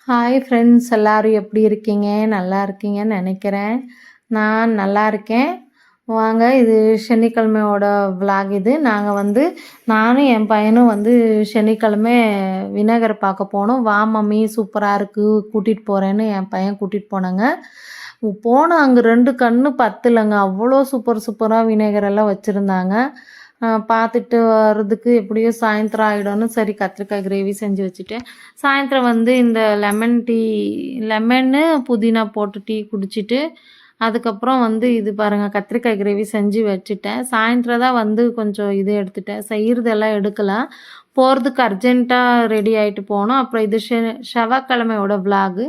Hi friends, எல்லோரும் எப்படி இருக்கீங்க? நல்லா இருக்கீங்கன்னு நினைக்கிறேன். நான் நல்லா இருக்கேன். வாங்க, இது சனிக்கிழமையோட விலாக். இது நாங்கள் நானும் என் பையனும் சனிக்கிழமை விநாயகரை பார்க்க போனோம். வா மம்மி, சூப்பராக இருக்குது, கூட்டிகிட்டு போகிறேன்னு என் பையன் கூட்டிகிட்டு போனாங்க. போனோம். அங்கே 2 கண்ணு பத்தலைங்க. அவ்வளோ சூப்பராக விநாயகரெல்லாம் வச்சுருந்தாங்க. பார்த்துட்டு வர்றதுக்கு எப்படியும் சாயந்தரம் ஆகிடும்னு சரி கத்திரிக்காய் கிரேவி செஞ்சு வச்சுட்டேன். சாயந்தரம் இந்த லெமன்னு புதினா போட்டு டீ குடிச்சிட்டு அதுக்கப்புறம் இது பாருங்கள், கத்திரிக்காய் கிரேவி செஞ்சு வச்சுட்டேன். சாயந்தரம் தான் கொஞ்சம் இது எடுத்துட்டேன். செய்கிறதெல்லாம் எடுக்கலாம், போகிறதுக்கு அர்ஜெண்ட்டாக ரெடி ஆகிட்டு போனோம். அப்புறம் இது செவ்வாய்க்கிழமையோட விலாகு.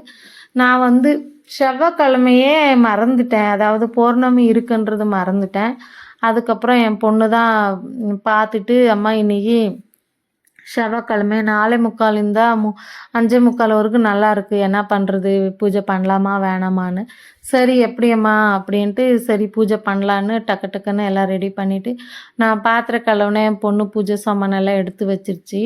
நான் செவ்வாய்க்கிழமையே மறந்துட்டேன், அதாவது பௌர்ணமி இருக்குன்றது மறந்துட்டேன். அதுக்கப்புறம் என் பொண்ணு தான் பார்த்துட்டு, அம்மா இன்னைக்கு செவ்வாய்க்கிழமை 4:45 இருந்தால் 5:45 வரைக்கும் நல்லாயிருக்கு, என்ன பண்ணுறது, பூஜை பண்ணலாமா வேணாமான்னு. சரி எப்படியம்மா அப்படின்ட்டு சரி பூஜை பண்ணலான்னு டக்குன்னு எல்லாம் ரெடி பண்ணிவிட்டு நான் பாத்திரம் கழுவுனேன். என் பொண்ணு பூஜை சாமானெல்லாம் எடுத்து வச்சிருச்சு.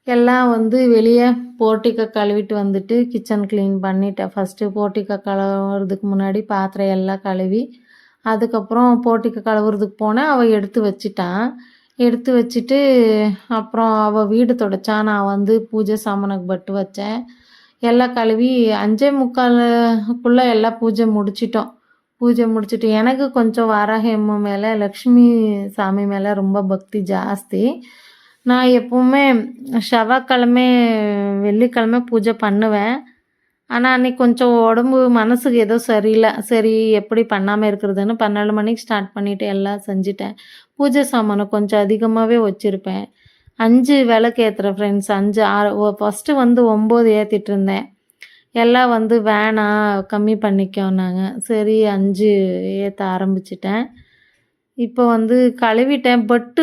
எல்லாம் வெளியே போர்ட்டிக்கை கழுவிட்டு வந்துட்டு கிச்சன் க்ளீன் பண்ணிட்டேன். ஃபஸ்ட்டு போர்ட்டிக்கை கழுவுறதுக்கு முன்னாடி பாத்திரம் எல்லாம் கழுவி அதுக்கப்புறம் போர்ட்டிக்கை கழுவுறதுக்கு போனேன். அவள் எடுத்து வச்சிட்டான். எடுத்து வச்சுட்டு அப்புறம் அவள் வீடு துடைச்சான். நான் பூஜை சாமானுக்கு பட்டு வச்சேன். எல்லாம் கழுவி 5:45க்குள்ளே எல்லாம் பூஜை முடிச்சிட்டோம். பூஜை முடிச்சுட்டு எனக்கு கொஞ்சம் வாராகியம்மா மேலே, லக்ஷ்மி சாமி மேலே ரொம்ப பக்தி ஜாஸ்தி. நான் எப்போவுமே செவ்வாய்க்கிழமை வெள்ளிக்கிழமை பூஜை பண்ணுவேன். ஆனால் அன்றைக்கி கொஞ்சம் உடம்பு மனசுக்கு ஏதோ சரியில்லை. சரி எப்படி பண்ணாமல் இருக்கிறதுன்னு 12 மணிக்கு ஸ்டார்ட் பண்ணிவிட்டு எல்லாம் செஞ்சுட்டேன். பூஜை சாமானை கொஞ்சம் அதிகமாகவே வச்சுருப்பேன். 5 விளக்கு ஏற்றுறேன் ஃப்ரெண்ட்ஸ். 5 6 ஃபஸ்ட்டு 9 ஏற்றிட்டு இருந்தேன். எல்லாம் வேணாம் கம்மி பண்ணிக்கோன்னாங்க. சரி 5 ஏற்ற ஆரம்பிச்சிட்டேன். இப்போ கழுவிட்டேன். பட்டு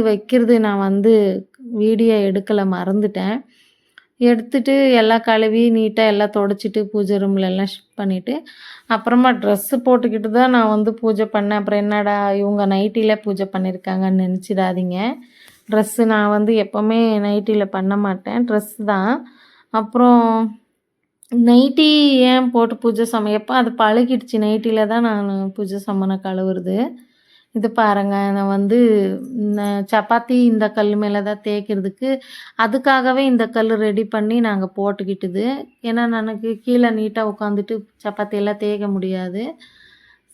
வைக்கிறது நான் வீடியோ எடுக்கலை, மறந்துட்டேன். எடுத்துட்டு எல்லாம் கழுவி நீட்டாக எல்லாம் துடைச்சிட்டு பூஜை ரூமில் எல்லாம் ஷிஃப்ட் பண்ணிவிட்டு அப்புறமா ட்ரெஸ்ஸு போட்டுக்கிட்டு தான் நான் பூஜை பண்ணேன். அப்புறம் என்னடா இவங்க நைட்டியில் பூஜை பண்ணியிருக்காங்கன்னு நினச்சிடாதீங்க. ட்ரெஸ்ஸு நான் எப்போவுமே நைட்டியில் பண்ண மாட்டேன், ட்ரெஸ்ஸு தான். அப்புறம் நைட்டி ஏன் போட்டு பூஜை எப்போ அது பழகிடுச்சு. நைட்டியில் தான் நான் பூஜை சாமானை கழுவுறது. இது பாருங்கள், நான் சப்பாத்தி இந்த கல் மேலே தான் தேய்க்கிறதுக்கு அதுக்காகவே இந்த கல் ரெடி பண்ணி நாங்கள் போட்டுக்கிட்டுது. ஏன்னா எனக்கு கீழே நீட்டாக உட்காந்துட்டு சப்பாத்தியெல்லாம் தேய்க்க முடியாது.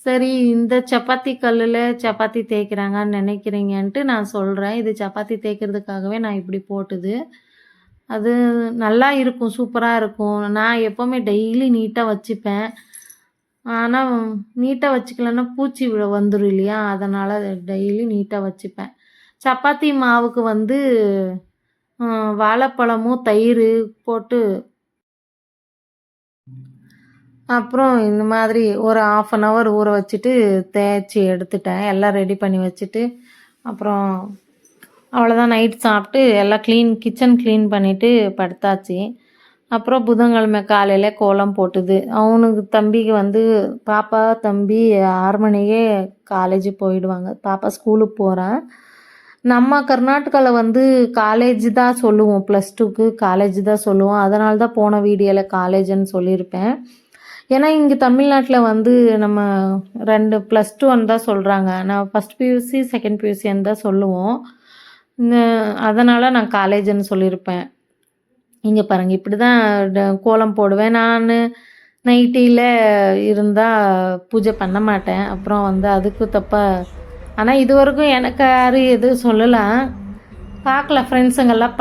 சரி இந்த சப்பாத்தி கல்லில் சப்பாத்தி தேய்க்கிறாங்கன்னு நினைக்கிறீங்கன்ட்டு நான் சொல்கிறேன். இது சப்பாத்தி தேய்க்கிறதுக்காகவே நான் இப்படி போட்டுது. அது நல்லா இருக்கும், சூப்பராக இருக்கும். நான் எப்போவுமே டெய்லி நீட்டாக வச்சுப்பேன். ஆனால் நீட்டாக வச்சுக்கலன்னா பூச்சி வந்துடும் இல்லையா, அதனால் டெய்லி நீட்டாக வச்சுப்பேன். சப்பாத்தி மாவுக்கு வாழைப்பழமும் தயிர் போட்டு அப்புறம் இந்த மாதிரி ஒரு 1/2 hour ஊற வச்சுட்டு தேய்ச்சி எடுத்துட்டேன். எல்லாம் ரெடி பண்ணி வச்சுட்டு அப்புறம் அவ்வளோதான். நைட் சாப்பிட்டு எல்லாம் கிச்சன் க்ளீன் பண்ணிவிட்டு படுத்தாச்சு. அப்புறம் புதன்கிழமை காலையில் கோலம் போட்டுது. அவனுக்கு தம்பிக்கு பாப்பா தம்பி 6 மணிக்கே காலேஜ் போயிடுவாங்க. பாப்பா ஸ்கூலுக்கு போகிறான். நம்ம கர்நாடகாவில் காலேஜ் தான் சொல்லுவோம், +2க்கு காலேஜ் தான் சொல்லுவோம். அதனால தான் போன வீடியோவில் காலேஜுன்னு சொல்லியிருப்பேன். ஏன்னா இங்கே தமிழ்நாட்டில் நம்ம 2 +2 தான் சொல்கிறாங்க. நான் ஃபஸ்ட் பியூசி செகண்ட் பியூசின்னு தான் சொல்லுவோம். அதனால் நான் காலேஜுன்னு சொல்லியிருப்பேன். இங்கே பாருங்கள், இப்படி தான் கோலம் போடுவேன். நான் நைட்டியில் இருந்தால் பூஜை பண்ண மாட்டேன். அப்புறம் அதுக்கு தப்பாக, ஆனால் இது வரைக்கும் எனக்கு யாரும் எதுவும் சொல்லலாம். பார்க்கலாம், ஃப்ரெண்ட்ஸுங்கெல்லாம்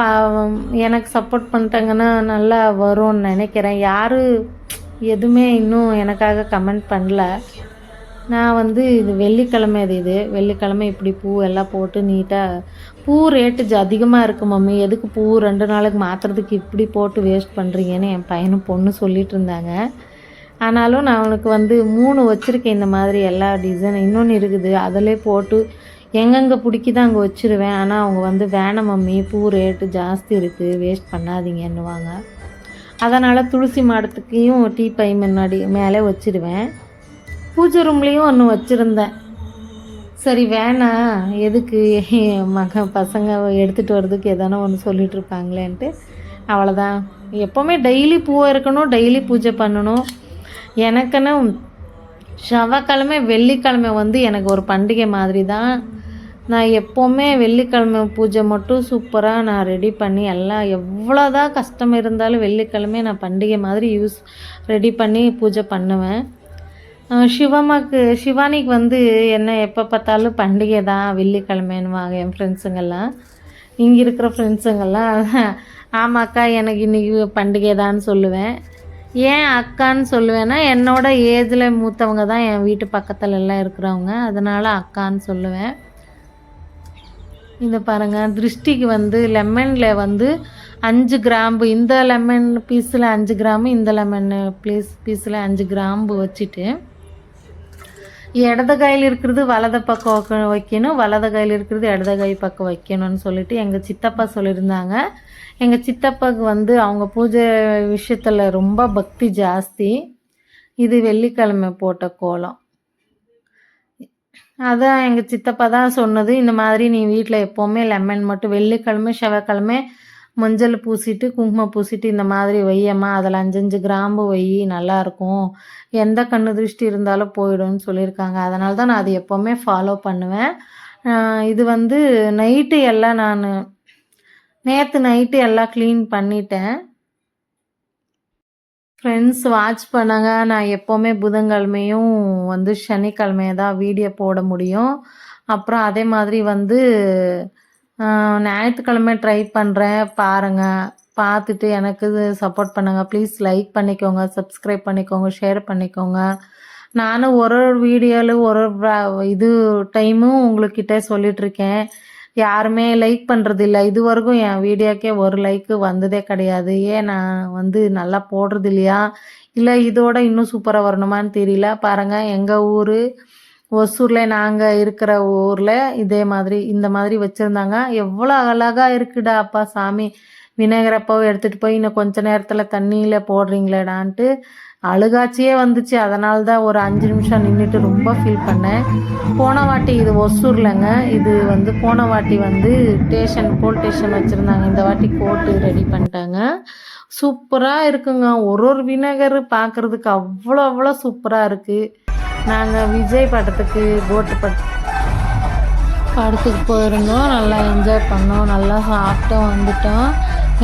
எனக்கு சப்போர்ட் பண்ணிட்டாங்கன்னா நல்லா வரும்னு நினைக்கிறேன். யாரும் எதுவுமே இன்னும் எனக்காக கமெண்ட் பண்ணல. நான் இது வெள்ளிக்கிழமை, இது வெள்ளிக்கிழமை இப்படி பூ எல்லாம் போட்டு நீட்டாக. பூ ரேட்டு அதிகமாக இருக்குது மம்மி, எதுக்கு பூ 2 நாளுக்கு மாற்றுறதுக்கு இப்படி போட்டு வேஸ்ட் பண்ணுறீங்கன்னு என் பையனும் பொண்ணு சொல்லிகிட்டு இருந்தாங்க. ஆனாலும் நான் அவனுக்கு 3 வச்சுருக்கேன் இந்த மாதிரி எல்லா டிசைன். இன்னொன்று இருக்குது, அதிலே போட்டு எங்கெங்கே பிடிக்குதோ அங்கே வச்சுருவேன். ஆனால் அவங்க வேணாம் மம்மி, பூ ரேட்டு ஜாஸ்தி இருக்குது, வேஸ்ட் பண்ணாதீங்கன்னுவாங்க. அதனால் துளசி மாடத்துக்கையும் டீ பை முன்னாடி மேலே வச்சுருவேன். பூஜை ரூம்லேயும் ஒன்று வச்சுருந்தேன். சரி வேணாம், எதுக்கு பசங்க எடுத்துகிட்டு வர்றதுக்கு எதனா ஒன்று சொல்லிகிட்டு இருப்பாங்களேன்ட்டு அவ்வளோதான் எப்போவுமே டெய்லி பூவை இருக்கணும், டெய்லி பூஜை பண்ணணும். எனக்குன்னு செவ்வாய்க்கிழமை வெள்ளிக்கிழமை வந்து எனக்கு ஒரு பண்டிகை மாதிரி தான். நான் எப்போவுமே வெள்ளிக்கிழமை பூஜை மட்டும் சூப்பராக நான் ரெடி பண்ணி எல்லாம் எவ்வளோ தான் கஷ்டம் இருந்தாலும் வெள்ளிக்கிழமை நான் பண்டிகை மாதிரி ரெடி பண்ணி பூஜை பண்ணுவேன். சிவானிக்கு வந்து என்ன எப்போ பார்த்தாலும் பண்டிகை தான் வெள்ளிக்கிழமைன்னுவாங்க என் ஃப்ரெண்ட்ஸுங்கெல்லாம். இங்கே இருக்கிற ஃப்ரெண்ட்ஸுங்கெல்லாம் ஆமாக்கா எனக்கு இன்றைக்கி பண்டிகை தான்னு சொல்லுவேன். ஏன் அக்கான்னு சொல்லுவேன்னா என்னோட ஏஜில் மூத்தவங்க தான் என் வீட்டு பக்கத்தில் எல்லாம் இருக்கிறவங்க, அதனால் அக்கான்னு சொல்லுவேன். இந்த பாருங்கள், திருஷ்டிக்கு வந்து லெமனில் வந்து 5 கிராம்பு, இந்த லெமன் பீஸில் 5 கிராம்பு, இந்த லெமன் பீஸில் 5 கிராம்பு வச்சுட்டு இடது கையில் இருக்கிறது வலது பக்கம் வைக்கணும், வலது கையில் இருக்கிறது இடது கை பக்கம் வைக்கணும்னு சொல்லிட்டு எங்கள் சித்தப்பா சொல்லியிருந்தாங்க. எங்கள் சித்தப்பாவுக்கு வந்து அவங்க பூஜை விஷயத்தில் ரொம்ப பக்தி ஜாஸ்தி. இது வெள்ளிக்கிழமை போட்ட கோலம். அதான் எங்கள் சித்தப்பா தான் சொன்னது, இந்த மாதிரி நீ வீட்டில் எப்போவுமே லெமன் மட்டும் வெள்ளிக்கிழமை செவ்வாய்க்கிழமை மஞ்சள் பூசிட்டு குங்குமம் பூசிட்டு இந்த மாதிரி வையம்மா, அதில் 5 கிராம்பு வை, நல்லாயிருக்கும், எந்த கண்ணு திருஷ்டி இருந்தாலும் போயிடும்னு சொல்லியிருக்காங்க. அதனால தான் நான் அது எப்போவுமே ஃபாலோ பண்ணுவேன். இது வந்து நைட்டு எல்லாம் நேற்று நைட்டு எல்லாம் க்ளீன் பண்ணிட்டேன். ஃப்ரெண்ட்ஸ் வாட்ச் பண்ணாங்க. நான் எப்போவுமே புதன்கிழமையும் வந்து சனிக்கிழமையை தான் வீடியோ போட முடியும். அப்புறம் அதே மாதிரி வந்து ஞாயிற்றுக்கிழமை ட்ரை பண்ணுறேன், பாருங்கள். பார்த்துட்டு எனக்கு சப்போர்ட் பண்ணுங்கள். ப்ளீஸ் லைக் பண்ணிக்கோங்க, சப்ஸ்கிரைப் பண்ணிக்கோங்க, ஷேர் பண்ணிக்கோங்க. நானும் ஒரு வீடியோவில் ஒரு இது டைமும் உங்கள்கிட்ட சொல்லிகிட்ருக்கேன், யாருமே லைக் பண்ணுறது இல்லை. இது வரைக்கும் என் வீடியோக்கே ஒரு லைக்கு வந்ததே கிடையாது. ஏன் நான் வந்து நல்லா போடுறது இல்லையா, இல்லை இதோட இன்னும் சூப்பராக வரணுமான்னு தெரியல. பாருங்கள், எங்கள் ஊர் ஒசூரில் நாங்கள் இருக்கிற ஊரில் இந்த மாதிரி வச்சுருந்தாங்க. எவ்வளோ அழகாக இருக்குடா அப்பா சாமி, விநாயகரப்பாவை எடுத்துகிட்டு போய் இன்னும் கொஞ்ச நேரத்தில் தண்ணியில் போடுறீங்களேடான்ட்டு அழுகாச்சியே வந்துச்சு. அதனால தான் ஒரு 5 நிமிஷம் நின்றுட்டு ரொம்ப ஃபீல் பண்ணேன். போன வாட்டி இது ஒசூர்லங்க, இது வந்து போன வாட்டி வந்து போல் ஸ்டேஷன் வச்சுருந்தாங்க. இந்த வாட்டி கோர்ட்டு ரெடி பண்ணிட்டாங்க. சூப்பராக இருக்குங்க. ஒரு விநாயகர் பார்க்குறதுக்கு அவ்வளோ சூப்பராக இருக்குது. நாங்கள் விஜய் படத்துக்கு படத்துக்கு போயிருந்தோம், நல்லா என்ஜாய் பண்ணோம், நல்லா சாப்பிட்டோம், வந்துட்டோம்.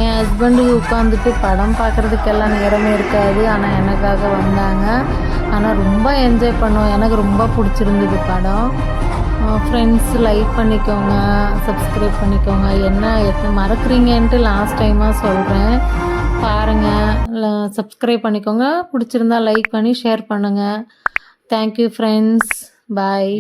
என் ஹஸ்பண்டுக்கு உட்காந்துட்டு படம் பார்க்குறதுக்கெல்லாம் நேரமே இருக்காது, ஆனால் எனக்காக வந்தாங்க. ஆனால் ரொம்ப என்ஜாய் பண்ணோம், எனக்கு ரொம்ப பிடிச்சிருந்தது படம். ஃப்ரெண்ட்ஸ் லைக் பண்ணிக்கோங்க, சப்ஸ்கிரைப் பண்ணிக்கோங்க. எத்தனை மறக்கிறீங்கன்ட்டு லாஸ்ட் டைமாக சொல்கிறேன், பாருங்கள். சப்ஸ்கிரைப் பண்ணிக்கோங்க, பிடிச்சிருந்தா லைக் பண்ணி ஷேர் பண்ணுங்கள். தேங்க்யூ ஃப்ரெண்ட்ஸ், பாய்.